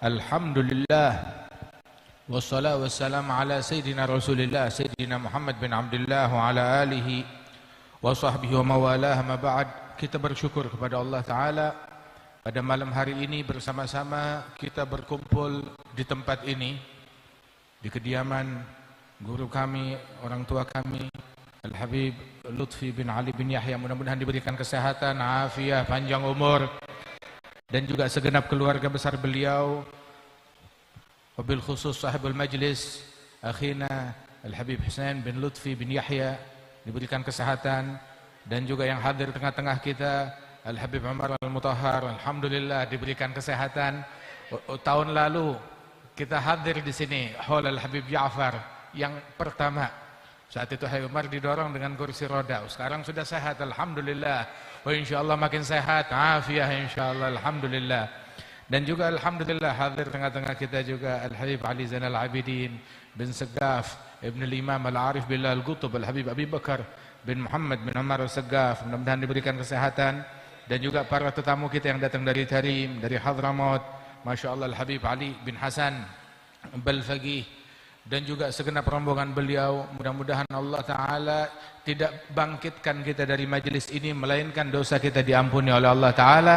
Alhamdulillah wassalatu wassalamu ala sayyidina Rasulillah Sayyidina Muhammad bin Abdullah wa ala alihi wa sahbihi wa mawalah. Ma ba'd, kita bersyukur kepada Allah Ta'ala pada malam hari ini bersama-sama kita berkumpul di tempat ini, di kediaman guru kami, orang tua kami Al-Habib Lutfi bin Ali bin Yahya. Mudah-mudahan diberikan kesehatan, afiah, panjang umur, dan juga segenap keluarga besar beliau, wabil khusus sahibul majlis akhina Al-Habib Husain bin Lutfi bin Yahya diberikan kesehatan, dan juga yang hadir tengah-tengah kita Al-Habib Umar Al-Mutahhar, alhamdulillah diberikan kesehatan. Tahun lalu kita hadir di sini haul Al-Habib Ja'far yang pertama. Saat itu Habib Umar didorong dengan kursi roda. Sekarang sudah sehat, alhamdulillah. Wa insyaallah makin sehat, afiah insyaallah, alhamdulillah. Dan juga alhamdulillah hadir tengah-tengah kita juga Al-Habib Ali Zainal Abidin bin Segaf Ibn Al-Imam Al-Arif Billah Al-Qutub Al-Habib Abi Bakar bin Muhammad bin Umar Al-Segaf. Mudah-mudahan diberikan kesehatan. Dan juga para tetamu kita yang datang dari Tarim, dari Hadramaut, Masya Allah Al-Habib Ali bin Hasan Balfaqih, dan juga segenap rombongan beliau. Mudah-mudahan Allah Ta'ala tidak bangkitkan kita dari majlis ini melainkan dosa kita diampuni oleh Allah Ta'ala,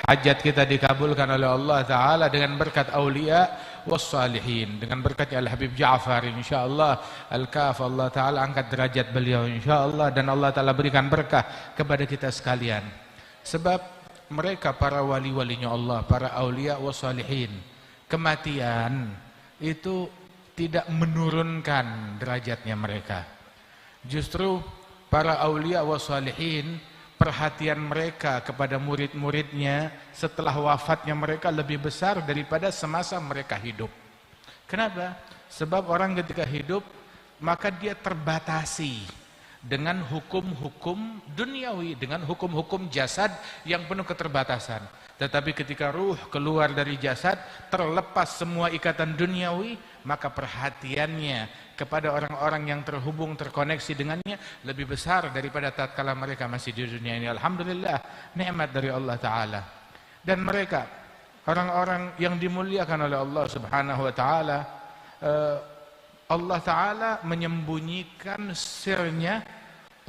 hajat kita dikabulkan oleh Allah Ta'ala dengan berkat awliya wassalihin, dengan berkat Al-Habib Ja'far insyaallah Al-Kaf. Allah Ta'ala angkat derajat beliau insyaallah, dan Allah Ta'ala berikan berkah kepada kita sekalian. Sebab mereka para wali-walinya Allah, para awliya wassalihin, kematian itu tidak menurunkan derajatnya mereka. Justru para awliya wa salihin, perhatian mereka kepada murid-muridnya setelah wafatnya mereka lebih besar daripada semasa mereka hidup. Kenapa? Sebab orang ketika hidup maka dia terbatasi dengan hukum-hukum duniawi, dengan hukum-hukum jasad yang penuh keterbatasan. Tetapi ketika ruh keluar dari jasad, terlepas semua ikatan duniawi, maka perhatiannya kepada orang-orang yang terhubung, terkoneksi dengannya lebih besar daripada tatkala mereka masih di dunia ini. Alhamdulillah, nikmat dari Allah Ta'ala. Dan mereka, orang-orang yang dimuliakan oleh Allah Subhanahu Wa Ta'ala, Allah Ta'ala menyembunyikan sirnya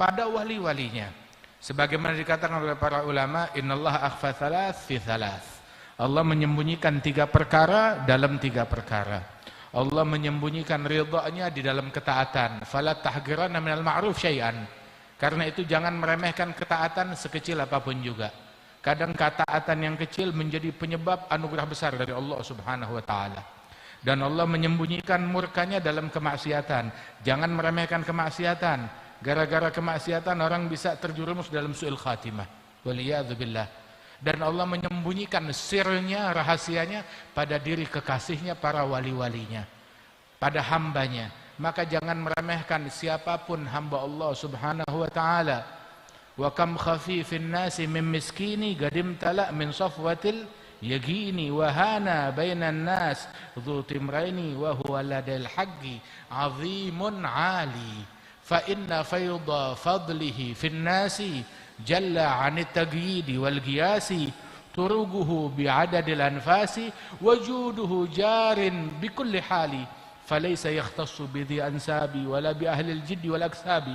pada wali-walinya. Sebagaimana dikatakan oleh para ulama, innallaha akhfa thalath fi thalath. Allah menyembunyikan 3 perkara dalam 3 perkara. Allah menyembunyikan ridhanya di dalam ketaatan. Fala tahqiranna minal ma'ruf syai'an. Karena itu jangan meremehkan ketaatan sekecil apapun juga. Kadang ketaatan yang kecil menjadi penyebab anugerah besar dari Allah Subhanahu wa taala. Dan Allah menyembunyikan murkanya dalam kemaksiatan. Jangan meremehkan kemaksiatan. Gara-gara kemaksiatan orang bisa terjerumus dalam su'il khatimah. Waliyadzubillah. Dan Allah menyembunyikan sirnya, rahasianya pada diri kekasihnya, para wali-walinya, pada hambanya. Maka jangan meremehkan siapapun hamba Allah Subhanahu wa ta'ala. Wa kam khafifin nasi min miskini gadim tala min safwatil yagini wahana bainan nas dhu timraini wa huwa ladal haqqi azimun ali. Fa inna fayda fadlihi fin nasi jalla 'anit tagyidi wal qiyasi turuguhu bi'adadil anfasi wajuduhu jarin bikulli hali falaysa yakhtassu bidhi ansabi wala bi ahli al-jiddi wal aksabi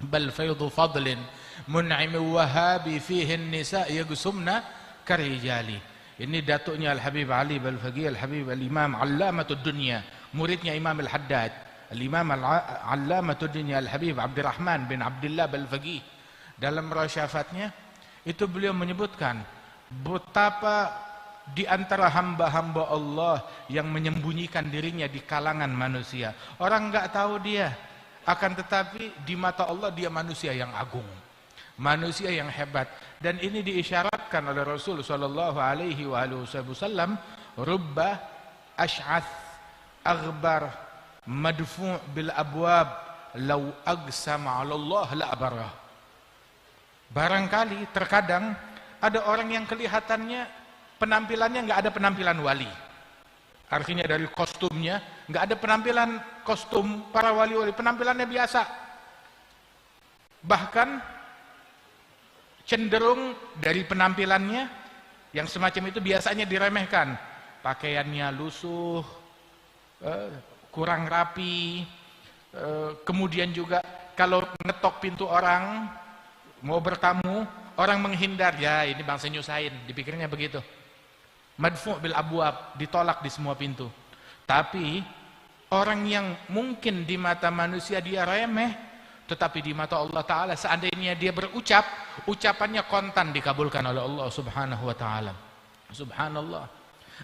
bal faydu fadlin mun'im wahabi fihi an-nisa yagsumna karijali. Ini datuknya Al-Habib Ali Balfaqih Al-Habib Al-Imam Allamatud Dunya, muridnya Imam Al-Haddad, Al-Imam Allamatud Dunya Al-Habib Abdurrahman bin Abdullah Balfaqih. Dalam rasyafatnya itu beliau menyebutkan betapa di antara hamba-hamba Allah yang menyembunyikan dirinya di kalangan manusia. Orang enggak tahu dia, akan tetapi di mata Allah dia manusia yang agung, manusia yang hebat. Dan ini diisyaratkan oleh Rasul sallallahu alaihi wasallam, rubba ash'ath aghbar madfu' bil abwab law aqsama 'ala Allah la abarah. Barangkali terkadang ada orang yang kelihatannya penampilannya enggak ada penampilan wali. Artinya dari kostumnya enggak ada penampilan kostum para wali-wali, penampilannya biasa. Bahkan cenderung dari penampilannya yang semacam itu biasanya diremehkan. pakaiannya lusuh, kurang rapi, kemudian juga kalau ngetok pintu orang, mau bertamu, orang menghindar, ya ini bangsa nyusahin, dipikirnya begitu. Madfu' bil abwab, ditolak di semua pintu. Tapi orang yang mungkin di mata manusia dia remeh, tetapi di mata Allah Ta'ala seandainya dia berucap, ucapannya kontan dikabulkan oleh Allah Subhanahu wa Ta'ala. Subhanallah.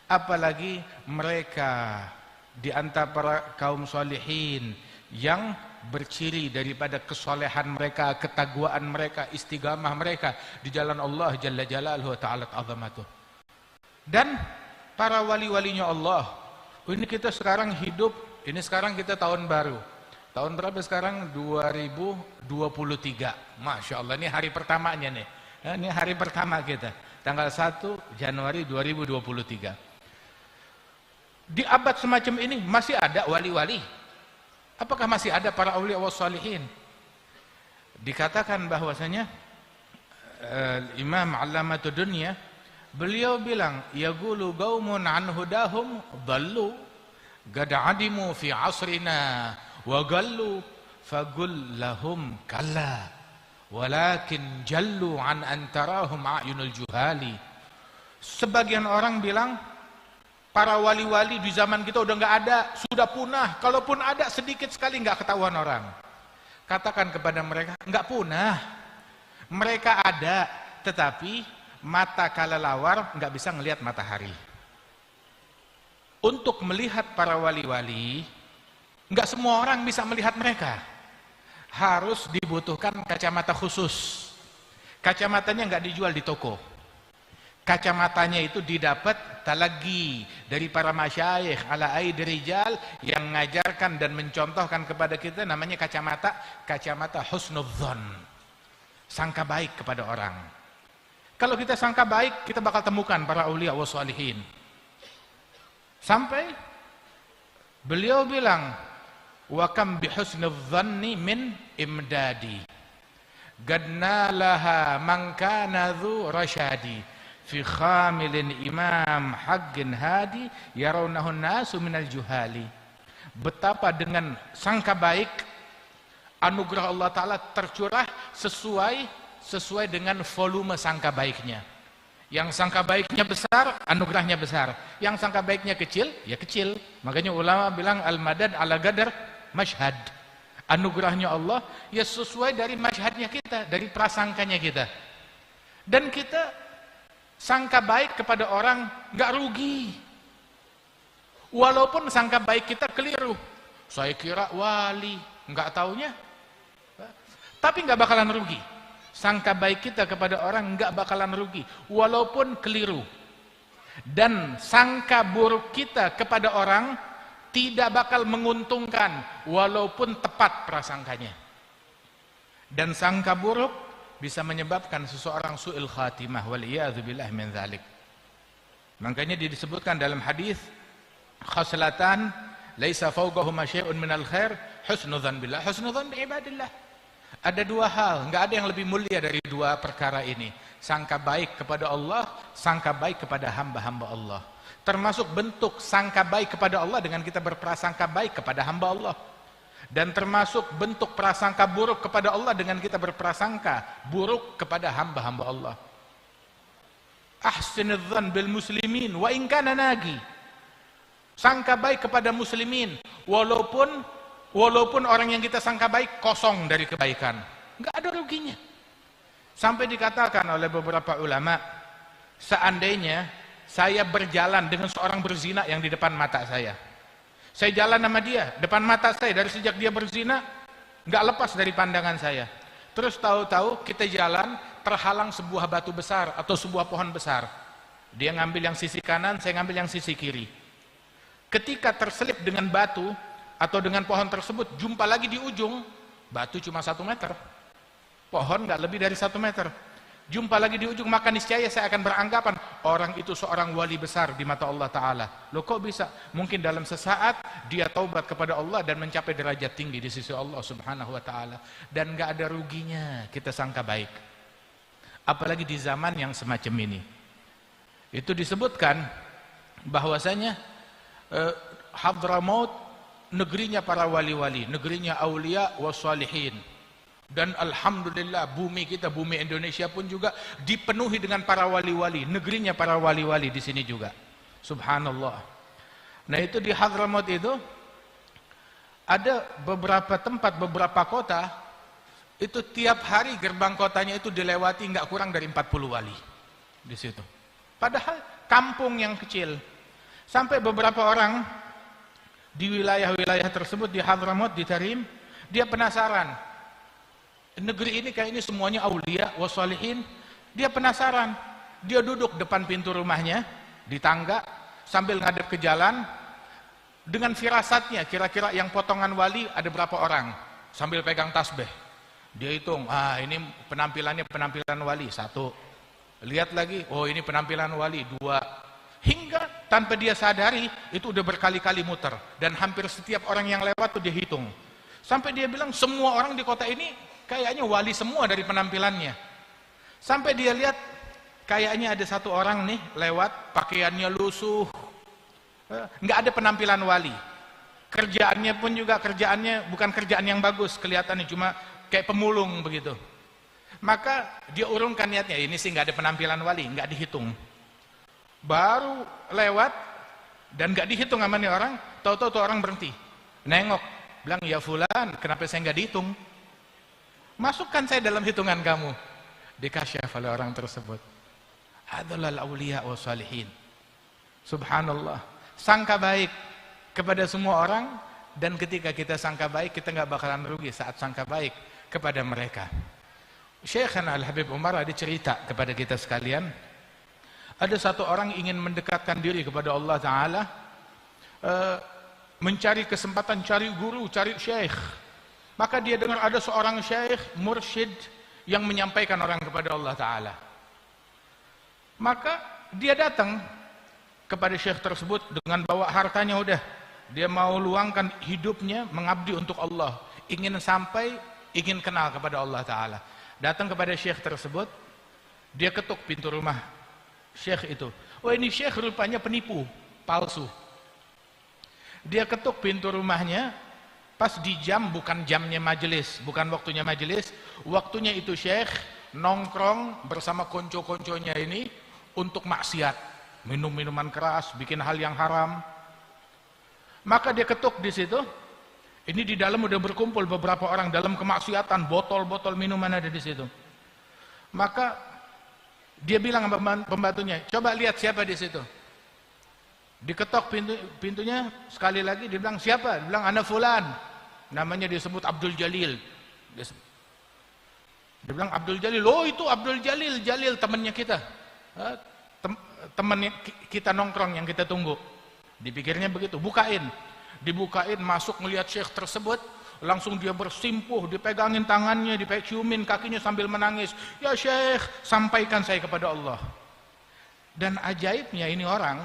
Apalagi mereka di antara para kaum salihin yang berciri daripada kesolehan mereka, ketakwaan mereka, istiqamah mereka di jalan Allah Jalla Jalaluhu wa Ta'ala azamatuh. Dan para wali-walinya Allah. Ini kita sekarang hidup, ini sekarang kita tahun baru. Tahun berapa sekarang? 2023. Masya Allah, ini hari pertamanya nih. Ini hari pertama kita. Tanggal 1 Januari 2023. Di abad semacam ini masih ada wali-wali. Apakah masih ada para awliya wa salihin? Dikatakan bahwasanya Imam Allamatud Dunya, beliau bilang, yaqulu qaumun an hudahum dhallu qad adimu fi asrina wa gallu faqul lahum kalla walakin jallu an antarahum a'yunul juhali. Sebagian orang bilang para wali-wali di zaman kita udah nggak ada, sudah punah. Kalaupun ada sedikit sekali nggak ketahuan orang. Katakan kepada mereka, nggak punah. Mereka ada, tetapi mata kelelawar nggak bisa ngelihat matahari. Untuk melihat para wali-wali, nggak semua orang bisa melihat mereka. Harus dibutuhkan kacamata khusus. Kacamatanya nggak dijual di toko. Kacamatanya itu didapat talagi dari para masyayikh ala aidi rijal yang mengajarkan dan mencontohkan kepada kita, namanya kacamata husnudzon. Sangka baik kepada orang. Kalau kita sangka baik, kita bakal temukan para aulia wa salihin. Sampai beliau bilang, wa kam bi husnudzanni min imdadi gadnalaha man kana dzu rasyadi fi khamilin imam haqqin hadi yarawnahu nasu minal juhali. Betapa dengan sangka baik anugerah Allah Ta'ala tercurah sesuai dengan volume sangka baiknya. Yang sangka baiknya besar, anugerahnya besar. Yang sangka baiknya kecil, ya kecil. Makanya ulama bilang al-madad ala qadar mashhad. Anugerahnya Allah ya sesuai dari mashhadnya kita, dari prasangkanya kita. Dan kita sangka baik kepada orang nggak rugi. Walaupun sangka baik kita keliru. Saya kira wali, nggak taunya. Tapi nggak bakalan rugi. Sangka baik kita kepada orang nggak bakalan rugi, walaupun keliru. Dan sangka buruk kita kepada orang tidak bakal menguntungkan, walaupun tepat prasangkanya. Dan sangka buruk bisa menyebabkan seseorang su'il khatimah, waliyadzubillah min dzalik. Makanya disebutkan dalam hadis, khaslatan laisa fawqahuma syai'un minal khair, husnudzan billah, husnudzan bi ibadillah. Ada dua hal, nggak ada yang lebih mulia dari dua perkara ini. Sangka baik kepada Allah, sangka baik kepada hamba-hamba Allah. Termasuk bentuk sangka baik kepada Allah dengan kita berprasangka baik kepada hamba Allah. Dan termasuk bentuk prasangka buruk kepada Allah dengan kita berprasangka buruk kepada hamba-hamba Allah. Ahsinidzan bil muslimin wa in kana nagi. Sangka baik kepada muslimin walaupun orang yang kita sangka baik kosong dari kebaikan, nggak ada ruginya. Sampai dikatakan oleh beberapa ulama, seandainya saya berjalan dengan seorang berzina yang di depan mata saya jalan sama dia, depan mata saya, dari sejak dia berzina, nggak lepas dari pandangan saya. Terus tahu-tahu kita jalan, terhalang sebuah batu besar atau sebuah pohon besar. Dia ngambil yang sisi kanan, saya ngambil yang sisi kiri. Ketika terselip dengan batu atau dengan pohon tersebut, jumpa lagi di ujung, batu cuma 1 meter, pohon nggak lebih dari 1 meter. Jumpa lagi di ujung, maka niscaya saya akan beranggapan orang itu seorang wali besar di mata Allah Ta'ala. Loh kok bisa? Mungkin dalam sesaat dia taubat kepada Allah dan mencapai derajat tinggi di sisi Allah Subhanahu wa Ta'ala. Dan nggak ada ruginya kita sangka baik, apalagi di zaman yang semacam ini. Itu disebutkan bahwasanya Hadramaut negerinya para wali-wali, negerinya aulia wassalihin. Dan alhamdulillah bumi kita, bumi Indonesia pun juga dipenuhi dengan para wali-wali, negerinya para wali-wali di sini juga. Subhanallah. Nah, itu di Hadramaut itu ada beberapa tempat, beberapa kota, itu tiap hari gerbang kotanya itu dilewati nggak kurang dari 40 wali di situ. Padahal kampung yang kecil. Sampai beberapa orang di wilayah-wilayah tersebut di Hadramaut, di Tarim, dia penasaran. Negeri ini kayak ini semuanya aulia wassalihin. Dia penasaran. Dia duduk depan pintu rumahnya di tangga sambil ngadep ke jalan dengan firasatnya, kira-kira yang potongan wali ada berapa orang, sambil pegang tasbih. Dia hitung, ini penampilannya penampilan wali, 1. Lihat lagi, oh ini penampilan wali, 2. Hingga tanpa dia sadari itu udah berkali-kali muter, dan hampir setiap orang yang lewat tuh dia hitung. Sampai dia bilang semua orang di kota ini kayaknya wali semua dari penampilannya. Sampai dia lihat kayaknya ada 1 orang nih lewat, pakaiannya lusuh, nggak ada penampilan wali. Kerjaannya pun juga kerjaannya bukan kerjaan yang bagus, kelihatannya cuma kayak pemulung begitu. Maka dia urungkan niatnya, ini sih nggak ada penampilan wali, nggak dihitung. Baru lewat dan nggak dihitung sama nih orang, tahu-tahu tuh orang berhenti, nengok, bilang, ya fulan, kenapa saya nggak dihitung? Masukkan saya dalam hitungan kamu. Dikasyaf oleh orang tersebut. Adzalal auliya wa salihin. Subhanallah. Sangka baik kepada semua orang, dan ketika kita sangka baik, kita nggak bakalan rugi saat sangka baik kepada mereka. Syekhana Al-Habib Umar ada cerita kepada kita sekalian. Ada 1 orang ingin mendekatkan diri kepada Allah Ta'ala, mencari kesempatan, cari guru, cari syekh. Maka dia dengar ada seorang syekh, mursyid, yang menyampaikan orang kepada Allah Ta'ala. Maka dia datang kepada syekh tersebut dengan bawa hartanya udah. Dia mau luangkan hidupnya mengabdi untuk Allah. Ingin sampai, ingin kenal kepada Allah Ta'ala. Datang kepada syekh tersebut, dia ketuk pintu rumah syekh itu. Oh, ini syekh rupanya penipu, palsu. Dia ketuk pintu rumahnya, pas di jam, bukan jamnya majelis, bukan waktunya majelis, waktunya itu syekh nongkrong bersama konco-konconya ini untuk maksiat, minum minuman keras, bikin hal yang haram. Maka dia ketuk di situ. Ini di dalam udah berkumpul beberapa orang dalam kemaksiatan, botol-botol minuman ada di situ. Maka dia bilang sama pembantunya, coba lihat siapa di situ. Diketok pintunya sekali lagi, dia bilang, siapa? Dia bilang, ana fulan. Namanya disebut Abdul Jalil. Dia bilang, Abdul Jalil. Oh, itu Abdul Jalil, Jalil temannya kita. Teman kita nongkrong yang kita tunggu. Dipikirnya begitu, bukain. Dibukain, masuk melihat syekh tersebut, langsung dia bersimpuh, dipegangin tangannya, diciumin kakinya sambil menangis. Ya syekh, sampaikan saya kepada Allah. Dan ajaibnya ini orang,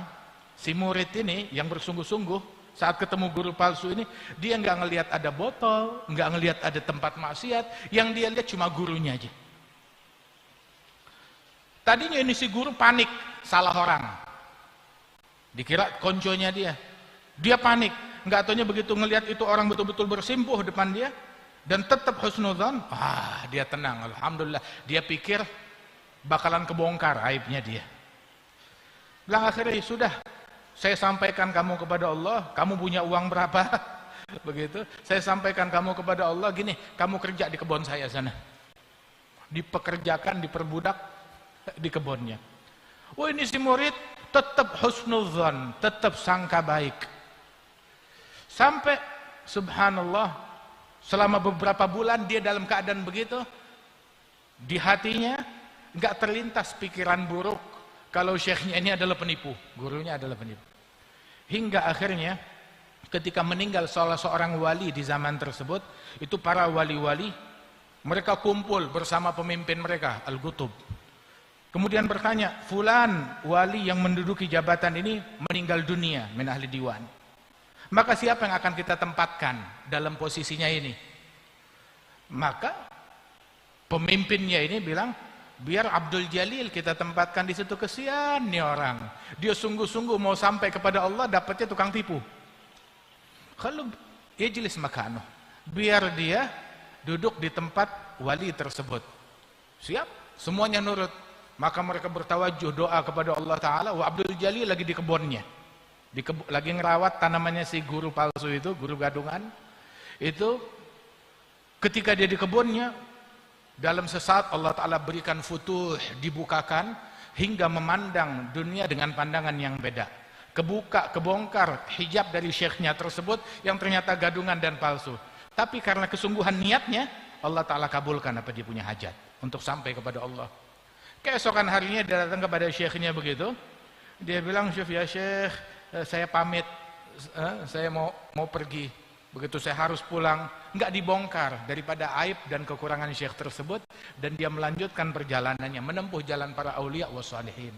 si murid ini yang bersungguh-sungguh saat ketemu guru palsu ini, dia nggak ngelihat ada botol, nggak ngelihat ada tempat maksiat, yang dia lihat cuma gurunya aja. Tadinya ini si guru panik, salah orang, dikira konconya dia panik, nggak taunya begitu ngelihat itu orang betul-betul bersimpuh depan dia, dan tetap husnudzon, dia tenang, alhamdulillah. Dia pikir bakalan kebongkar aibnya dia. Bilang akhirnya, sudah, saya sampaikan kamu kepada Allah, kamu punya uang berapa? Begitu, saya sampaikan kamu kepada Allah, gini, kamu kerja di kebun saya sana. Dipekerjakan, diperbudak di kebunnya. Oh, ini si murid tetap husnudzon, tetap sangka baik. Sampai subhanallah, selama beberapa bulan dia dalam keadaan begitu, di hatinya nggak terlintas pikiran buruk kalau syekhnya ini adalah penipu, gurunya adalah penipu. Hingga akhirnya ketika meninggal salah seorang wali di zaman tersebut, itu para wali-wali, mereka kumpul bersama pemimpin mereka, Al-Qutub. Kemudian bertanya, fulan wali yang menduduki jabatan ini meninggal dunia, min ahli diwan. Maka siapa yang akan kita tempatkan dalam posisinya ini? Maka pemimpinnya ini bilang, Biar Abdul Jalil kita tempatkan di situ, kesian nih orang. Dia sungguh-sungguh mau sampai kepada Allah, dapatnya tukang tipu. Kalau ijlis makano, biar dia duduk di tempat wali tersebut. Siap, semuanya nurut. Maka mereka bertawajuh doa kepada Allah Ta'ala. Wa Abdul Jalil lagi di kebunnya, lagi ngerawat tanamannya si guru palsu itu, guru gadungan. Itu ketika dia di kebunnya, dalam sesaat Allah Ta'ala berikan futuh, dibukakan hingga memandang dunia dengan pandangan yang beda. Kebongkar hijab dari syekhnya tersebut yang ternyata gadungan dan palsu. Tapi karena kesungguhan niatnya, Allah Ta'ala kabulkan apa dia punya hajat untuk sampai kepada Allah. Keesokan harinya dia datang kepada syekhnya begitu. Dia bilang, ya syekh, saya pamit, saya mau pergi. Begitu saya harus pulang, nggak dibongkar daripada aib dan kekurangan syekh tersebut, dan dia melanjutkan perjalanannya menempuh jalan para aulia wassalihin.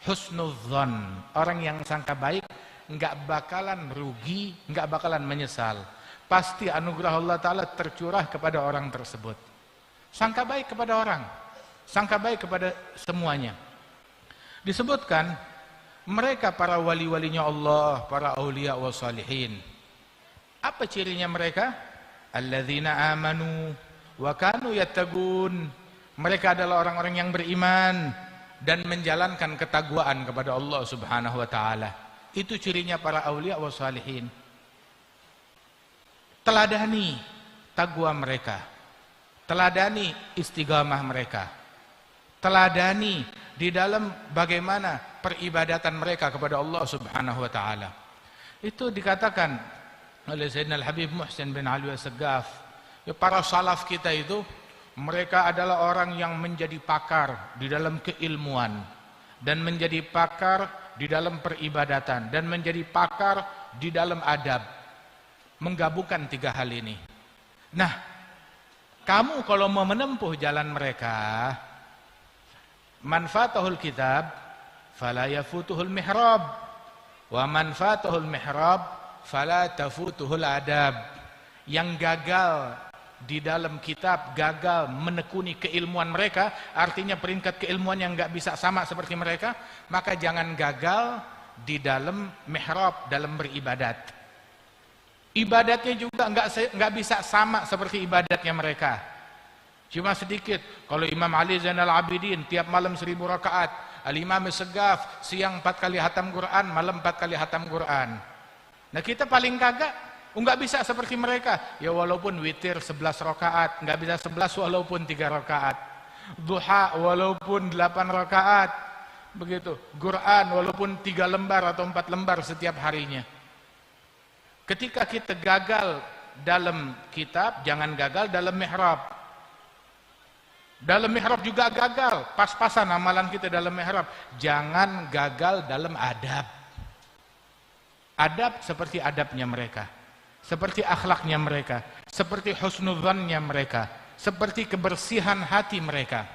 Husnudzon, orang yang sangka baik nggak bakalan rugi, nggak bakalan menyesal. Pasti anugerah Allah Ta'ala tercurah kepada orang tersebut. Sangka baik kepada orang, sangka baik kepada semuanya. Disebutkan mereka para wali-walinya Allah, para aulia wassalihin. Apa cirinya mereka? Alladzina amanu wa kanu yattaqun. Mereka adalah orang-orang yang beriman dan menjalankan ketakwaan kepada Allah Subhanahu wa taala. Itu cirinya para aulia wa salihin. Teladani takwa mereka. Teladani istiqamah mereka. Teladani di dalam bagaimana peribadatan mereka kepada Allah Subhanahu wa taala. Itu dikatakan oleh Sayyidina Al-Habib Muhsin bin Ali As-Saggaf, ya, para salaf kita itu mereka adalah orang yang menjadi pakar di dalam keilmuan dan menjadi pakar di dalam peribadatan dan menjadi pakar di dalam adab, menggabungkan tiga hal ini. Nah, kamu kalau mau menempuh jalan mereka, manfaatahul kitab fala yafutuhul mihrab wa manfaatahul mihrab fala tafutuhul adab. Yang gagal di dalam kitab, gagal menekuni keilmuan mereka, artinya peringkat keilmuan yang nggak bisa sama seperti mereka, maka jangan gagal di dalam mihrab, dalam beribadat. Ibadatnya juga nggak bisa sama seperti ibadatnya mereka, cuma sedikit. Kalau Imam Ali Zainal Abidin tiap malam 1000 rakaat, Al-Imam As-Saggaf siang 4 kali hatam Quran, malam 4 kali hatam Quran. Nah, kita paling kagak, nggak bisa seperti mereka. Ya walaupun witir 11 rakaat, nggak bisa 11 walaupun 3 rakaat. Duha walaupun 8 rakaat. Begitu. Quran walaupun 3 lembar atau 4 lembar setiap harinya. Ketika kita gagal dalam kitab, jangan gagal dalam mihrab. Dalam mihrab juga gagal, pas-pasan amalan kita dalam mihrab. Jangan gagal dalam adab. Adab seperti adabnya mereka, seperti akhlaknya mereka, seperti husnudzannya mereka, seperti kebersihan hati mereka,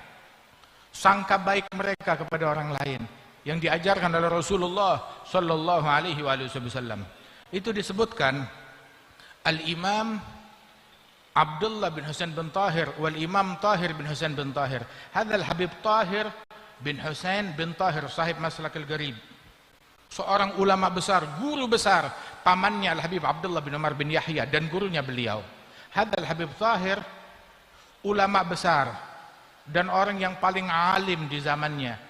sangka baik mereka kepada orang lain yang diajarkan oleh Rasulullah sallallahu alaihi wasallam. Itu disebutkan Al-Imam Abdullah bin Husain bin Tahir wal Imam Tahir bin Husain bin Tahir. Hadzal Habib Tahir bin Husain bin Tahir sahib Maslak al-Gharib. Seorang ulama besar, guru besar, pamannya Al-Habib Abdullah bin Umar bin Yahya dan gurunya beliau. Hadzal Habib Tahir ulama besar dan orang yang paling alim di zamannya.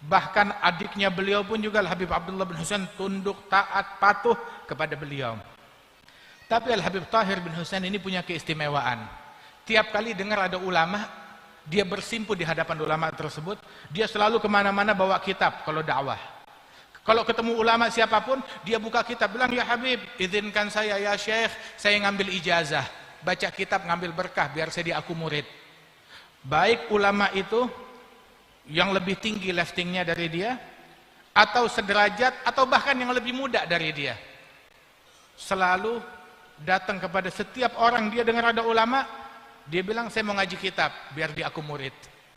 Bahkan adiknya beliau pun juga Al-Habib Abdullah bin Husain tunduk, taat, patuh kepada beliau. Tapi Al-Habib Tahir bin Husain ini punya keistimewaan. Tiap kali dengar ada ulama, dia bersimpu di hadapan ulama tersebut, dia selalu kemana-mana bawa kitab kalau dakwah. Kalau ketemu ulama siapapun, dia buka kitab, bilang, ya Habib, izinkan saya, ya Syekh, saya ngambil ijazah, baca kitab, ngambil berkah, biar saya diaku murid. Baik ulama itu yang lebih tinggi liftingnya dari dia, atau sederajat, atau bahkan yang lebih muda dari dia, selalu datang kepada setiap orang. Dia dengar ada ulama, dia bilang, saya mau ngaji kitab, biar diaku murid,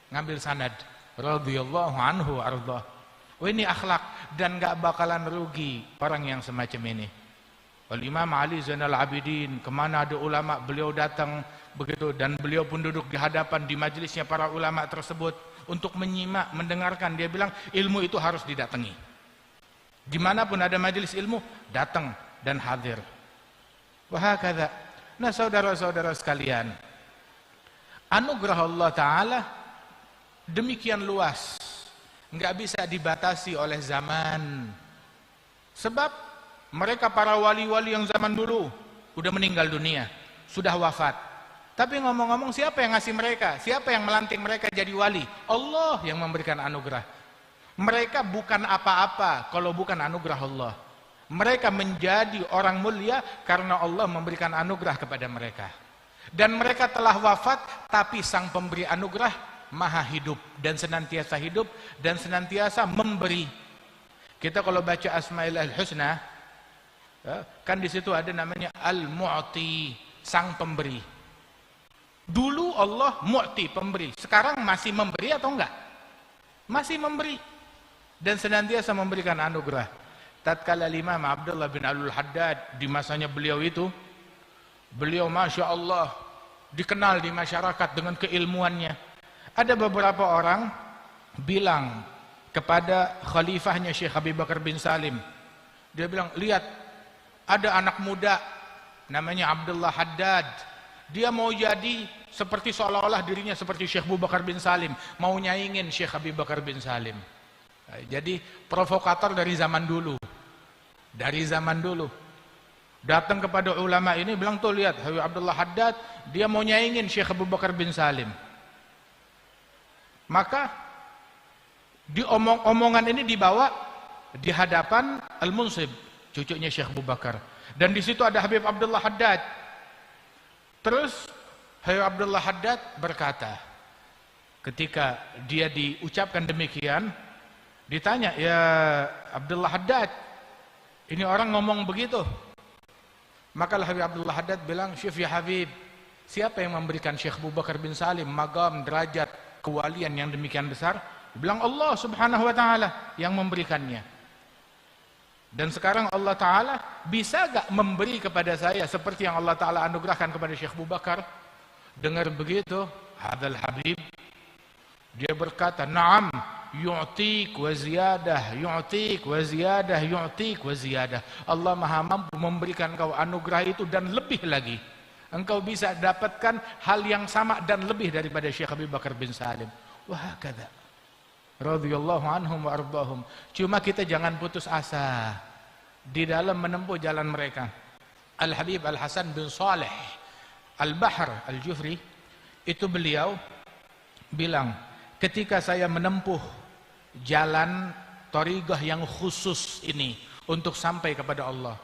ngambil sanad. Radhiyallahu anhu ardah. Oh, ini akhlak, dan gak bakalan rugi orang yang semacam ini. Al-Imam Ali Zainal Abidin, kemana ada ulama beliau datang begitu, dan beliau pun duduk di hadapan di majlisnya para ulama tersebut untuk menyimak, mendengarkan. Dia bilang ilmu itu harus didatangi. Dimanapun ada majlis ilmu, datang dan hadir. Wahakadha. Nah saudara-saudara sekalian, anugerah Allah Ta'ala demikian luas, nggak bisa dibatasi oleh zaman. Sebab mereka para wali-wali yang zaman dulu udah meninggal dunia, sudah wafat. Tapi ngomong-ngomong, siapa yang ngasih mereka? Siapa yang melantik mereka jadi wali? Allah yang memberikan anugerah. Mereka bukan apa-apa kalau bukan anugerah Allah. Mereka menjadi orang mulia karena Allah memberikan anugerah kepada mereka. Dan mereka telah wafat, tapi sang pemberi anugerah maha hidup dan senantiasa hidup dan senantiasa memberi. Kita kalau baca Asmaul Husna, kan di situ ada namanya Al-Mu'ti, sang pemberi. Dulu Allah Mu'ti, pemberi. Sekarang masih memberi atau enggak? Masih memberi dan senantiasa memberikan anugerah. Tatkala Imam Abdullah bin Al-Haddad di masanya beliau itu, beliau Masya Allah dikenal di masyarakat dengan keilmuannya. Ada beberapa orang bilang kepada khalifahnya Syekh Abi Bakar bin Salim, dia bilang, lihat ada anak muda namanya Abdullah Haddad, dia mau jadi seperti seolah-olah dirinya seperti Syekh Abu Bakar bin Salim, mau nyaingin Syekh Abi Bakar bin Salim. Jadi provokator dari zaman dulu. Dari zaman dulu datang kepada ulama ini, bilang tuh lihat Habib Abdullah Haddad, dia mau nyaingin Syekh Abu Bakar bin Salim. Maka omongan ini dibawa di hadapan Al-Munsib, cucunya Syekh Abu Bakar, dan di situ ada Habib Abdullah Haddad. Terus Habib Abdullah Haddad berkata, ketika dia diucapkan demikian, ditanya, ya Abdullah Haddad, ini orang ngomong begitu. Maka Habib Abdullah Haddad bilang, Syekh ya Habib, siapa yang memberikan Syekh Abu Bakar bin Salim magam, derajat, kewalian yang demikian besar? Dia bilang Allah Subhanahu wa Ta'ala yang memberikannya. Dan sekarang Allah Ta'ala bisa gak memberi kepada saya seperti yang Allah Ta'ala anugerahkan kepada Syekh Abu Bakar? Dengar begitu, Hadzal Habib, dia berkata, Naam, yu'tik wa ziyadah, yu'tik wa ziyadah, yu'tik wa ziyadah. Allah maha mampu memberikan kau anugerah itu dan lebih lagi. Engkau bisa dapatkan hal yang sama dan lebih daripada Syekh Abi Bakar bin Salim. Wahakadha. Radhiyallahu anhum wa ardahum. Cuma kita jangan putus asa di dalam menempuh jalan mereka. Al-Habib Al-Hasan bin Saleh Al-Bahr Al-Jufri, itu beliau bilang, ketika saya menempuh jalan thariqah yang khusus ini untuk sampai kepada Allah,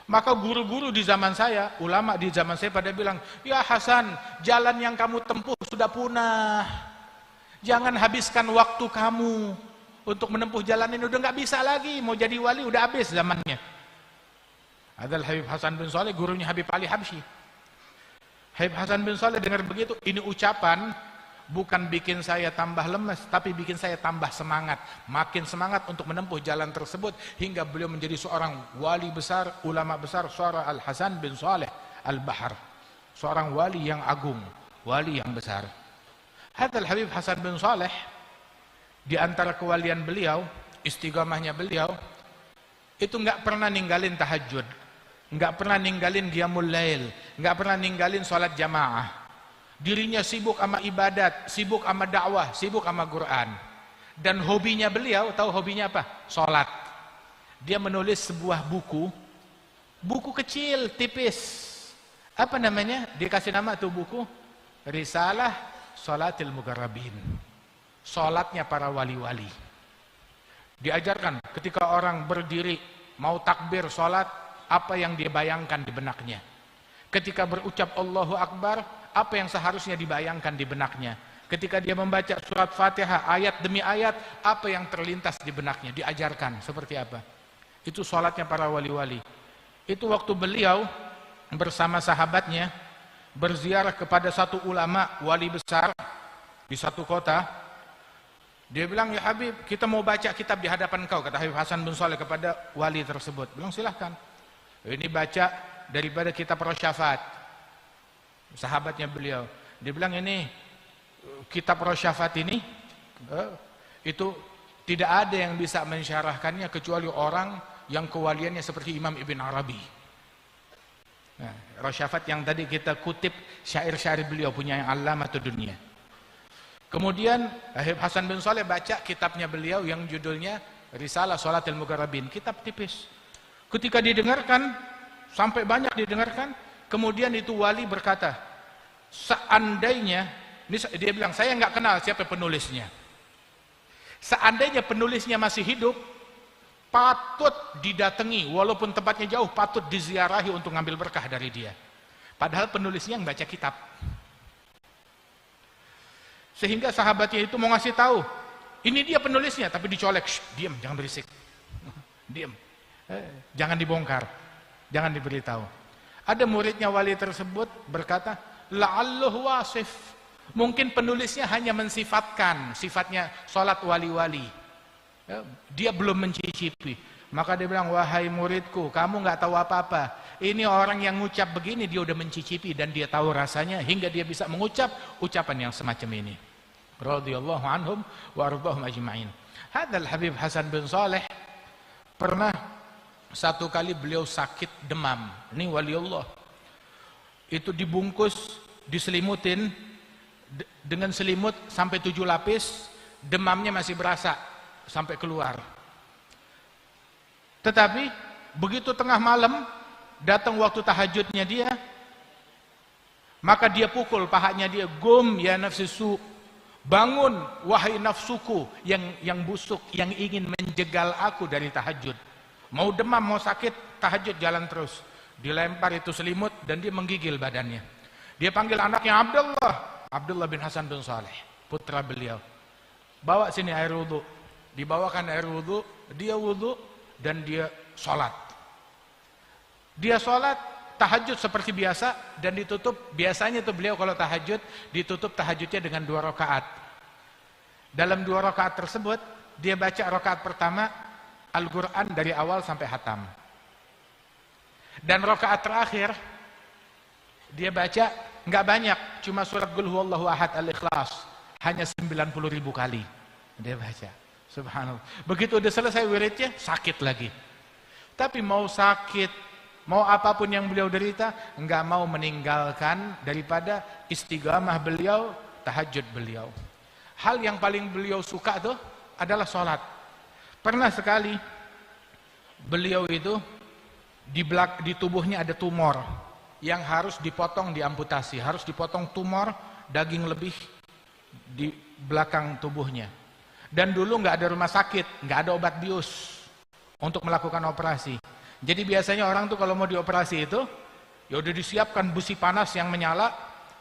maka guru-guru di zaman saya, ulama di zaman saya pada bilang, ya Hasan, jalan yang kamu tempuh sudah punah, jangan habiskan waktu kamu untuk menempuh jalan ini, udah nggak bisa lagi, mau jadi wali udah habis zamannya. Adalah Habib Hasan bin Saleh, gurunya Habib Ali Habsyi. Habib Hasan bin Saleh dengar begitu, ini ucapan bukan bikin saya tambah lemes, tapi bikin saya tambah semangat, makin semangat untuk menempuh jalan tersebut, hingga beliau menjadi seorang wali besar, ulama besar, seorang Al-Hasan bin Saleh Al-Bahr, seorang wali yang agung, wali yang besar. Hadzal Habib Hasan bin Saleh, di antara kewalian beliau, istiqamahnya beliau, itu nggak pernah ninggalin tahajud, nggak pernah ninggalin qiyamul lail, nggak pernah ninggalin sholat jamaah. Dirinya sibuk sama ibadat, sibuk sama dakwah, sibuk sama Quran. Dan hobinya beliau, tahu hobinya apa? Sholat. Dia menulis sebuah buku kecil, tipis. Apa namanya? Dikasih nama tuh buku, Risalah Sholatil Muqarrabin. Sholatnya para wali-wali. Diajarkan ketika orang berdiri, mau takbir sholat, apa yang dia bayangkan di benaknya. Ketika berucap Allahu Akbar, apa yang seharusnya dibayangkan di benaknya. Ketika dia membaca surat Fatihah ayat demi ayat, apa yang terlintas di benaknya, diajarkan seperti apa. Itu sholatnya para wali-wali. Itu waktu beliau bersama sahabatnya berziarah kepada satu ulama wali besar di satu kota. Dia bilang, ya Habib, kita mau baca kitab di hadapan kau, kata Habib Hasan bin Saleh kepada wali tersebut. Bilang, silahkan. Ini baca daripada kitab Rosyafat, sahabatnya beliau. Dia bilang ini kitab Rosyafat ini itu tidak ada yang bisa mensyarahkannya kecuali orang yang kewaliannya seperti Imam Ibn Arabi. Nah, Rosyafat yang tadi kita kutip syair-syair beliau punya yang Allamatud Dunia. Kemudian Habib Hasan bin Saleh baca kitabnya beliau yang judulnya Risalah Shalatil Mugharrabin, kitab tipis. Ketika didengarkan, sampai banyak didengarkan, kemudian itu wali berkata, seandainya, dia bilang, saya nggak kenal siapa penulisnya. Seandainya penulisnya masih hidup, patut didatangi, walaupun tempatnya jauh, patut diziarahi untuk ngambil berkah dari dia. Padahal penulisnya yang baca kitab. Sehingga sahabatnya itu mau ngasih tahu, ini dia penulisnya, tapi dicolek, diam, jangan berisik, diam, jangan dibongkar, jangan diberitahu. Ada muridnya wali tersebut berkata, la'alluhu wasif, mungkin penulisnya hanya mensifatkan sifatnya sholat wali-wali, dia belum mencicipi. Maka dia bilang, wahai muridku, kamu nggak tahu apa-apa. Ini orang yang ngucap begini, dia udah mencicipi dan dia tahu rasanya hingga dia bisa mengucap ucapan yang semacam ini. Radhiyallahu anhum wa ardhahum ajma'in. Hadzal Habib Hasan bin Saleh pernah satu kali beliau sakit demam. Ini wali Allah. Itu dibungkus, diselimutin dengan selimut sampai 7 lapis, demamnya masih berasa sampai keluar. Tetapi begitu tengah malam datang waktu tahajudnya dia, maka dia pukul pahanya dia, gum ya nafsisu, bangun wahai nafsuku yang busuk, yang ingin menjegal aku dari tahajud. Mau demam, mau sakit, tahajud jalan terus. Dilempar itu selimut dan dia menggigil badannya. Dia panggil anaknya Abdullah bin Hasan bin Saleh, putra beliau. Bawa sini air wudu. Dibawakan air wudu, dia wudu dan dia sholat. Dia sholat tahajud seperti biasa dan ditutup, biasanya tuh beliau kalau tahajud ditutup tahajudnya dengan 2 rakaat. Dalam 2 rakaat tersebut dia baca rakaat pertama Al-Quran dari awal sampai hatam, dan rakaat terakhir dia baca nggak banyak, cuma surat Qul Huwallahu Ahad Al-Ikhlas, hanya 90.000 kali dia baca. Subhanallah. Begitu udah selesai wiridnya sakit lagi, tapi mau sakit, mau apapun yang beliau derita, enggak mau meninggalkan daripada istiqamah beliau, tahajud beliau. Hal yang paling beliau suka tuh adalah sholat. Pernah sekali beliau itu di tubuhnya ada tumor yang harus dipotong, diamputasi, harus dipotong tumor daging lebih di belakang tubuhnya. Dan dulu nggak ada rumah sakit, nggak ada obat bius untuk melakukan operasi. Jadi biasanya orang tuh kalau mau dioperasi itu, ya udah disiapkan besi panas yang menyala,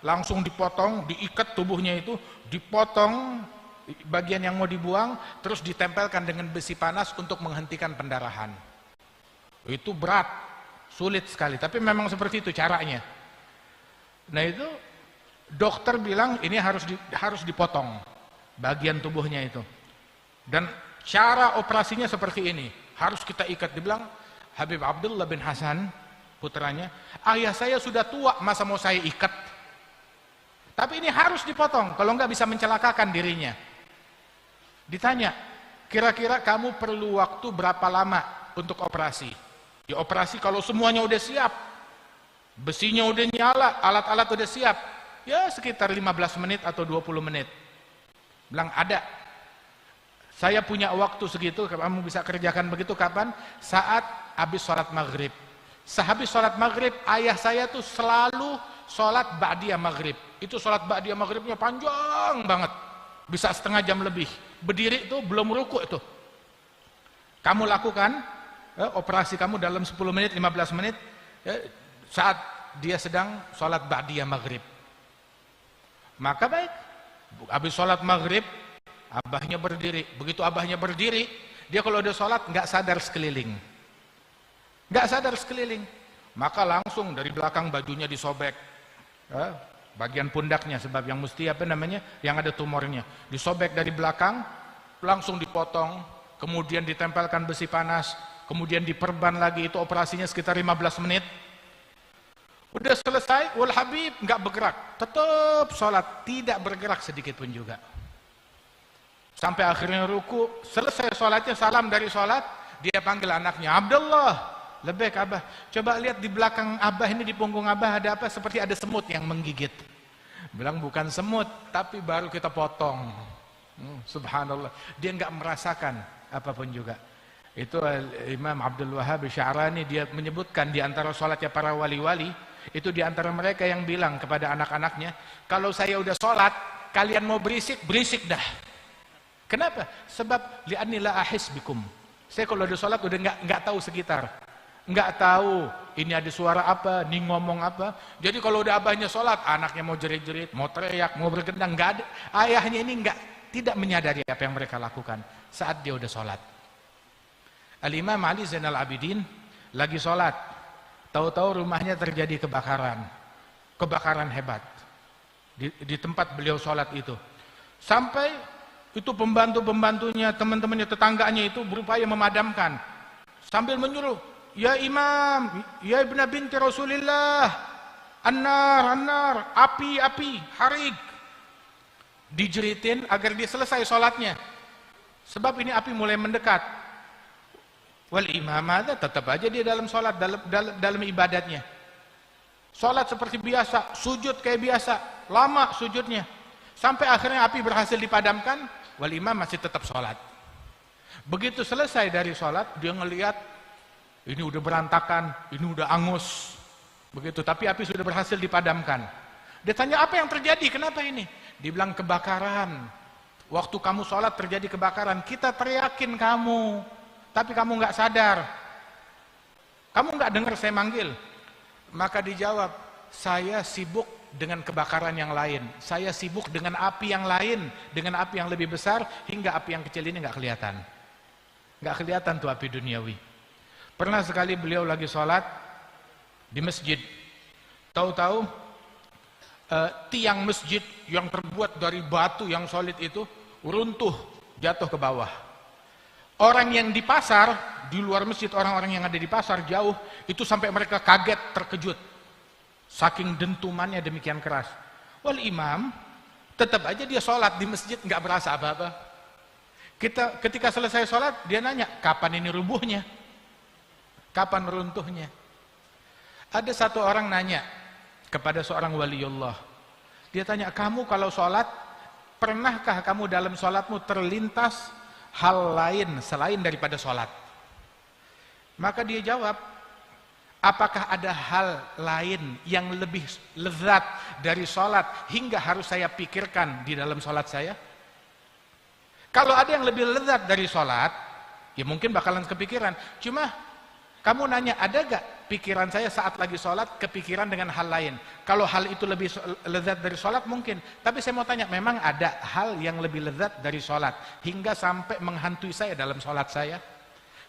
langsung dipotong, diikat tubuhnya itu, dipotong bagian yang mau dibuang, terus ditempelkan dengan besi panas untuk menghentikan pendarahan. Itu berat, sulit sekali, tapi memang seperti itu caranya. Nah itu dokter bilang ini harus dipotong bagian tubuhnya itu. Dan cara operasinya seperti ini, harus kita ikat. Dibilang Habib Abdullah bin Hasan, putranya, ayah saya sudah tua, masa mau saya ikat? Tapi ini harus dipotong, kalau enggak bisa mencelakakan dirinya. Ditanya, kira-kira kamu perlu waktu berapa lama untuk operasi? Ya operasi kalau semuanya udah siap, besinya udah nyala, alat-alat udah siap, ya sekitar 15 menit atau 20 menit. Bilang ada. Saya punya waktu segitu, kamu bisa kerjakan begitu kapan? Saat habis sholat maghrib. Sehabis sholat maghrib, ayah saya tuh selalu sholat ba'diyah maghrib. Itu sholat ba'diyah maghribnya panjang banget, bisa setengah jam lebih. Berdiri tuh belum rukuk itu. Kamu lakukan operasi kamu dalam 10 menit, 15 menit, saat dia sedang sholat ba'diyah maghrib. Maka baik, habis sholat maghrib, abahnya berdiri. Begitu abahnya berdiri, dia kalau udah sholat nggak sadar sekeliling, nggak sadar sekeliling. Maka langsung dari belakang bajunya disobek, bagian pundaknya, sebab yang mesti apa namanya, yang ada tumornya, disobek dari belakang, langsung dipotong, kemudian ditempelkan besi panas, kemudian diperban lagi, itu operasinya sekitar 15 menit. Udah selesai, wal Habib nggak bergerak, tetap sholat, tidak bergerak sedikit pun juga. Sampai akhirnya ruku, selesai sholatnya, salam dari sholat, dia panggil anaknya, Abdullah, lebih Abah, coba lihat di belakang Abah ini, di punggung Abah ada apa? Seperti ada semut yang menggigit. Bilang bukan semut, tapi baru kita potong. Subhanallah, dia nggak merasakan apapun juga. Itu Imam Abdul Wahhab Sya'rani, dia menyebutkan di antara sholatnya para wali-wali, itu di antara mereka yang bilang kepada anak-anaknya, kalau saya udah sholat, kalian mau berisik, berisik dah. Kenapa? Sebab li'anni la ahis bikum. Saya kalau udah sholat udah nggak tahu sekitar, nggak tahu ini ada suara apa, ini ngomong apa. Jadi kalau udah abahnya sholat, anaknya mau jerit-jerit, mau teriak, mau bergendang, nggak ada. Ayahnya ini tidak menyadari apa yang mereka lakukan saat dia udah sholat. Al-Imam Ali Zainal Abidin lagi sholat, tahu-tahu rumahnya terjadi kebakaran hebat di tempat beliau sholat itu. Sampai itu pembantu-pembantunya, teman-temannya, tetangganya itu berupaya memadamkan sambil menyuruh, ya Imam, ya Ibn binti Rasulillah, an-nar, api, harig. Dijeritin agar dia selesai sholatnya, sebab ini api mulai mendekat. Wal imam ada tetap aja dia dalam sholat, dalam ibadatnya. Sholat seperti biasa, sujud kayak biasa, lama sujudnya. Sampai akhirnya api berhasil dipadamkan, wal imam masih tetap sholat. Begitu selesai dari sholat, dia ngelihat ini udah berantakan, ini udah angus, begitu. Tapi api sudah berhasil dipadamkan. Dia tanya, apa yang terjadi? Kenapa ini? Dibilang kebakaran. Waktu kamu sholat terjadi kebakaran, kita teriakin kamu, tapi kamu nggak sadar. Kamu nggak dengar saya manggil. Maka dijawab, saya sibuk dengan kebakaran yang lain, saya sibuk dengan api yang lain, dengan api yang lebih besar, hingga api yang kecil ini nggak kelihatan tuh api duniawi. Pernah sekali beliau lagi sholat di masjid, tahu-tahu tiang masjid yang terbuat dari batu yang solid itu runtuh, jatuh ke bawah. Orang yang di pasar, di luar masjid, orang-orang yang ada di pasar jauh, itu sampai mereka kaget, terkejut. Saking dentumannya demikian keras. Wal imam tetap aja dia sholat di masjid, nggak berasa apa-apa. Ketika selesai sholat, dia nanya, kapan ini rubuhnya? Kapan runtuhnya? Ada satu orang nanya kepada seorang waliullah. Dia tanya, kamu kalau sholat, pernahkah kamu dalam sholatmu terlintas hal lain selain daripada sholat? Maka dia jawab, apakah ada hal lain yang lebih lezat dari sholat hingga harus saya pikirkan di dalam sholat saya? Kalau ada yang lebih lezat dari sholat, ya mungkin bakalan kepikiran. Cuma kamu nanya, ada gak pikiran saya saat lagi sholat kepikiran dengan hal lain? Kalau hal itu lebih lezat dari sholat mungkin. Tapi saya mau tanya, memang ada hal yang lebih lezat dari sholat hingga sampai menghantui saya dalam sholat saya?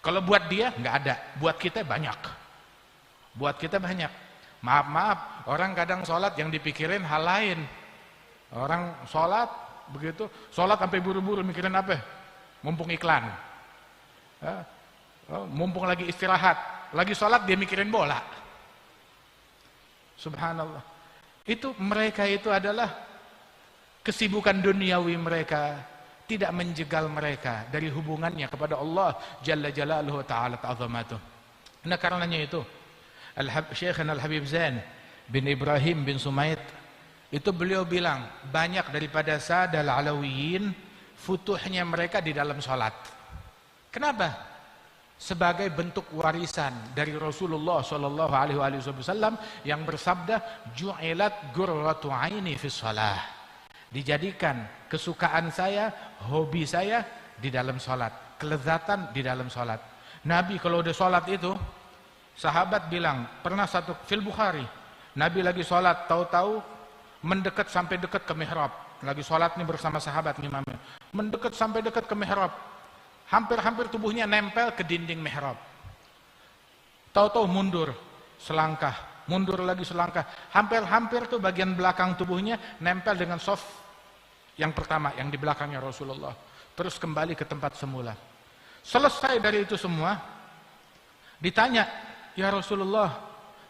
Kalau buat dia nggak ada, buat kita banyak. Buat kita banyak. Maaf, orang kadang sholat yang dipikirin hal lain. Orang sholat begitu, sholat sampai buru-buru mikirin apa? Mumpung iklan, mumpung lagi istirahat, lagi sholat dia mikirin bola. Subhanallah. Itu mereka itu adalah kesibukan duniawi mereka, tidak menjegal mereka dari hubungannya kepada Allah Jalla Jalaluhu Ta'ala Ta'azamatuh. Nah karenanya itu Syekhana Al-Habib Zain bin Ibrahim bin Sumaid itu beliau bilang, banyak daripada Sadal Alawiyin futuhnya mereka di dalam sholat. Kenapa? Sebagai bentuk warisan dari Rasulullah Shallallahu Alaihi Wasallam yang bersabda, ju'ilat gurratu aini fi shalah. Dijadikan kesukaan saya, hobi saya di dalam sholat, kelezatan di dalam sholat. Nabi kalau udah sholat itu, sahabat bilang, pernah satu fil Bukhari, Nabi lagi sholat, tahu-tahu mendekat sampai dekat ke mihrab. Lagi sholat nih bersama sahabat imamnya, mendekat sampai dekat ke mihrab, hampir-hampir tubuhnya nempel ke dinding mihrab. Tahu-tahu mundur selangkah, mundur lagi selangkah, hampir-hampir tuh bagian belakang tubuhnya nempel dengan soft yang pertama, yang di belakangnya Rasulullah. Terus kembali ke tempat semula. Selesai dari itu semua, Ditanya, ya Rasulullah,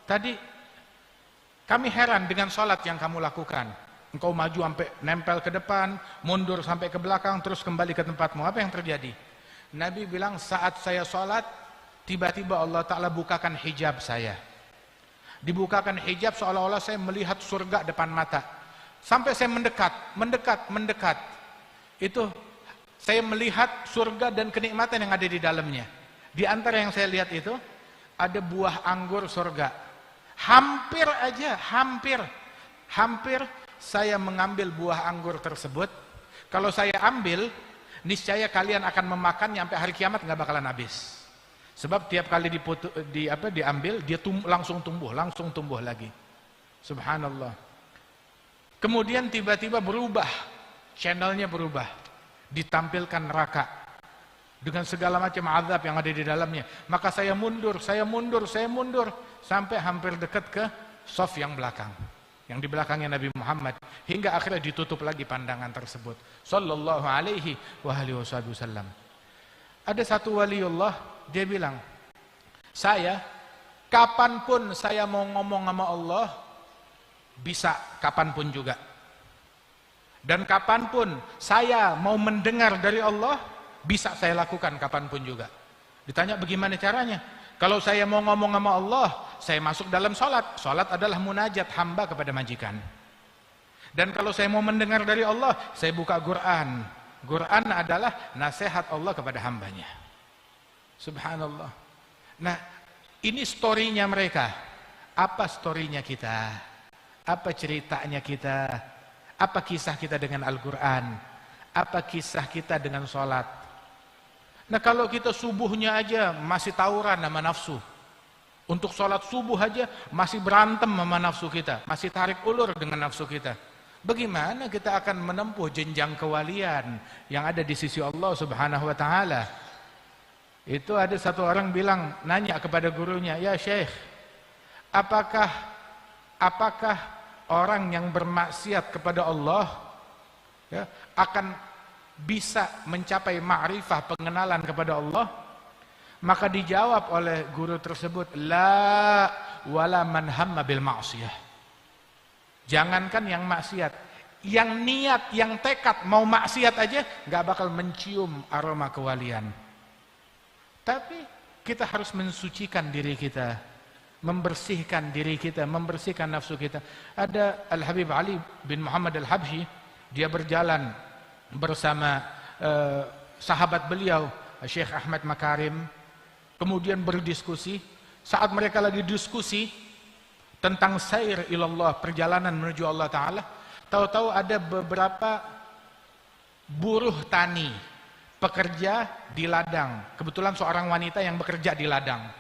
tadi kami heran dengan sholat yang kamu lakukan. Engkau maju sampai nempel ke depan, mundur sampai ke belakang, terus kembali ke tempatmu. Apa yang terjadi? Nabi bilang, saat saya sholat, tiba-tiba Allah Ta'ala bukakan hijab saya. Dibukakan hijab seolah-olah saya melihat surga depan mata. Sampai saya mendekat. Itu saya melihat surga dan kenikmatan yang ada di dalamnya. Di antara yang saya lihat itu, ada buah anggur surga. Hampir saya mengambil buah anggur tersebut. Kalau saya ambil, niscaya kalian akan memakannya sampai hari kiamat, nggak bakalan habis. Sebab tiap kali diambil, dia langsung tumbuh lagi. Subhanallah. Kemudian tiba-tiba berubah, channelnya berubah, ditampilkan neraka dengan segala macam azab yang ada di dalamnya. Maka saya mundur, sampai hampir dekat ke shaf yang belakang, yang di belakangnya Nabi Muhammad, hingga akhirnya ditutup lagi pandangan tersebut. Sallallahu alaihi wasallam. Ada satu waliullah, dia bilang, saya kapanpun saya mau ngomong sama Allah, bisa kapanpun juga. Dan kapanpun saya mau mendengar dari Allah, bisa saya lakukan kapanpun juga. Ditanya bagaimana caranya? Kalau saya mau ngomong sama Allah, saya masuk dalam sholat. Sholat adalah munajat hamba kepada majikan. Dan kalau saya mau mendengar dari Allah, saya buka Quran. Quran adalah nasihat Allah kepada hambanya. Subhanallah. Nah, ini storynya mereka. Apa storynya kita? Apa ceritanya kita? Apa kisah kita dengan Al-Quran? Apa kisah kita dengan sholat? Nah, kalau kita subuhnya aja masih tawuran sama nafsu, untuk sholat subuh aja masih berantem sama nafsu kita, masih tarik ulur dengan nafsu kita, bagaimana kita akan menempuh jenjang kewalian yang ada di sisi Allah Subhanahu wa Ta'ala? Itu ada satu orang bilang, nanya kepada gurunya, ya Syekh, apakah orang yang bermaksiat kepada Allah ya, akan bisa mencapai ma'rifah, pengenalan kepada Allah? Maka dijawab oleh guru tersebut, la wala man hamma bil ma'siyah. Jangankan yang maksiat, yang niat, yang tekad mau maksiat aja nggak bakal mencium aroma kewalian. Tapi kita harus mensucikan diri kita, membersihkan diri kita, membersihkan nafsu kita. Ada Al-Habib Ali bin Muhammad Al-Habsyi, dia berjalan bersama sahabat beliau Syekh Ahmad Makarim, kemudian berdiskusi. Saat mereka lagi diskusi tentang sair ilallah, perjalanan menuju Allah Ta'ala, tahu-tahu ada beberapa buruh tani, pekerja di ladang. Kebetulan seorang wanita yang bekerja di ladang.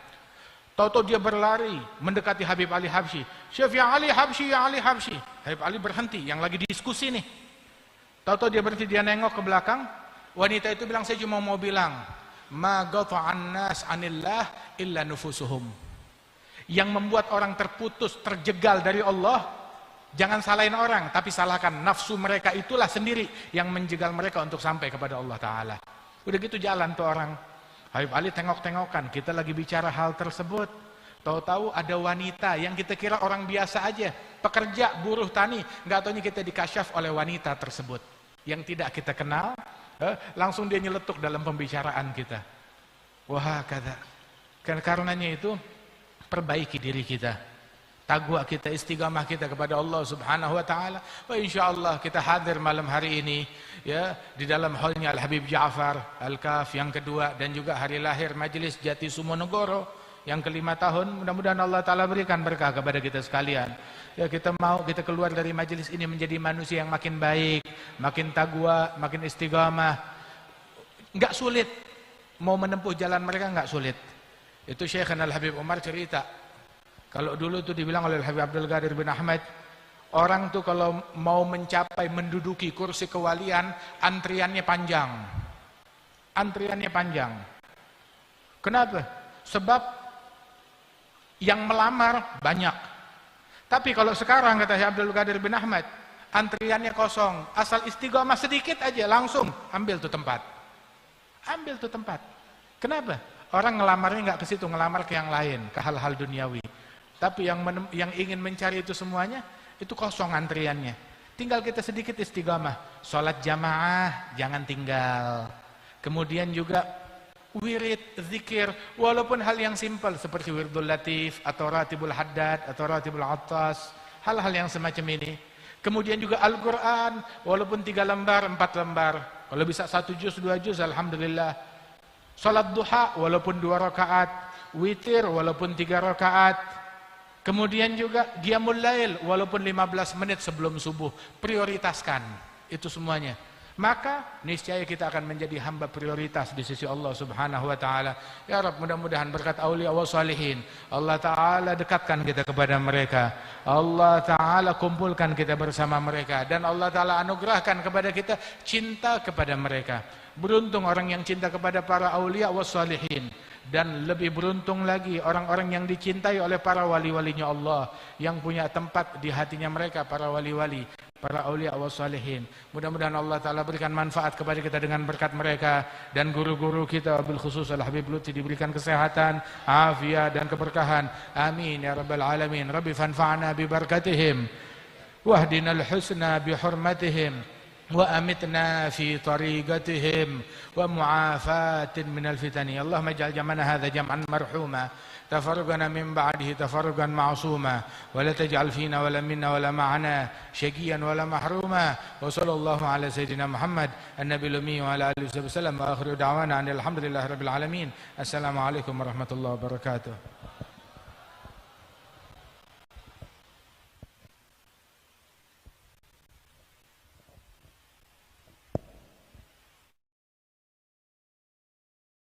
Tahu-tahu dia berlari mendekati Habib Ali Habsyi. Syekh, ya Ali Habsyi, ya Ali Habsyi. Habib Ali berhenti, yang lagi diskusi nih. Tahu-tahu dia berhenti, dia nengok ke belakang. Wanita itu bilang, saya cuma mau bilang, ma qata'an nas 'anillah illa nufusuhum. Yang membuat orang terputus, terjegal dari Allah, jangan salahin orang, tapi salahkan nafsu mereka, itulah sendiri yang menjegal mereka untuk sampai kepada Allah Ta'ala. Udah gitu jalan tuh orang. Habib Ali tengok-tengokan, kita lagi bicara hal tersebut. Tahu-tahu ada wanita yang kita kira orang biasa aja, pekerja, buruh tani, nggak taunya kita dikasyaf oleh wanita tersebut yang tidak kita kenal. Langsung dia nyeletuk dalam pembicaraan kita. Wah, kata. Karenanya itu, perbaiki diri kita, taqwa kita, istiqamah kita kepada Allah Subhanahu wa Ta'ala. Insyaallah kita hadir malam hari ini ya di dalam halnya Al-Habib Ja'far Al-Kaf yang kedua, dan juga hari lahir Majelis Jati Sumonegoro yang ke-5 tahun. Mudah-mudahan Allah Ta'ala berikan berkah kepada kita sekalian. Ya, kita keluar dari majelis ini menjadi manusia yang makin baik, makin taqwa, makin istiqamah. Enggak sulit mau menempuh jalan mereka, enggak sulit. Itu Syekh Al-Habib Umar cerita, kalau dulu tuh dibilang oleh Habib Abdul Qadir bin Ahmad, orang tuh kalau mau mencapai, menduduki kursi kewalian, antriannya panjang. Antriannya panjang. Kenapa? Sebab yang melamar banyak. Tapi kalau sekarang, kata Syekh Abdul Qadir bin Ahmad, antriannya kosong. Asal istiqomah sedikit aja, langsung ambil tuh tempat. Ambil tuh tempat. Kenapa? Orang ngelamarnya nggak ke situ, ngelamar ke yang lain, ke hal-hal duniawi. Tapi yang ingin mencari itu semuanya, itu kosong antriannya. Tinggal kita sedikit istiqamah. Sholat jamaah, jangan tinggal. Kemudian juga wirid, zikir, walaupun hal yang simpel seperti wirdul latif, atau ratibul haddad, atau ratibul attas, hal-hal yang semacam ini. Kemudian juga Al-Quran, walaupun 3 lembar, 4 lembar. Kalau bisa 1 juz, 2 juz, alhamdulillah. Salat duha, walaupun 2 rakaat. Witir, walaupun 3 rakaat. Kemudian juga qiyamul lail, walaupun 15 menit sebelum subuh. Prioritaskan itu semuanya. Maka niscaya kita akan menjadi hamba prioritas di sisi Allah Subhanahu wa taala. Ya Rabb, mudah-mudahan berkat aulia wa salihin, Allah taala dekatkan kita kepada mereka. Allah taala kumpulkan kita bersama mereka, dan Allah taala anugerahkan kepada kita cinta kepada mereka. Beruntung orang yang cinta kepada para aulia wa salihin, dan lebih beruntung lagi orang-orang yang dicintai oleh para wali-walinya Allah, yang punya tempat di hatinya mereka, para wali-wali, para aulia wa salihin. Mudah-mudahan Allah taala berikan manfaat kepada kita dengan berkat mereka, dan guru-guru kita bil khusus Al Habib Lutfi diberikan kesehatan, afiat dan keberkahan. Amin ya rabbal alamin. Rabbi fanfa'na bi barakatihim wahdinal husna bi hurmatihim وأمتنا في طريقتهم ومعافاة من الفتن. اللهم اجعل جمعنا هذا جمعا مرحوما، تفرقنا من بعده تفرقا معصوما، ولا تجعل فينا ولا منا ولا معنا شقيا ولا محروما. وصلى الله على سيدنا محمد النبي الأمي وعلى آله وصحبه وسلم، وآخر دعوانا أن الحمد لله رب العالمين. السلام عليكم ورحمة الله وبركاته.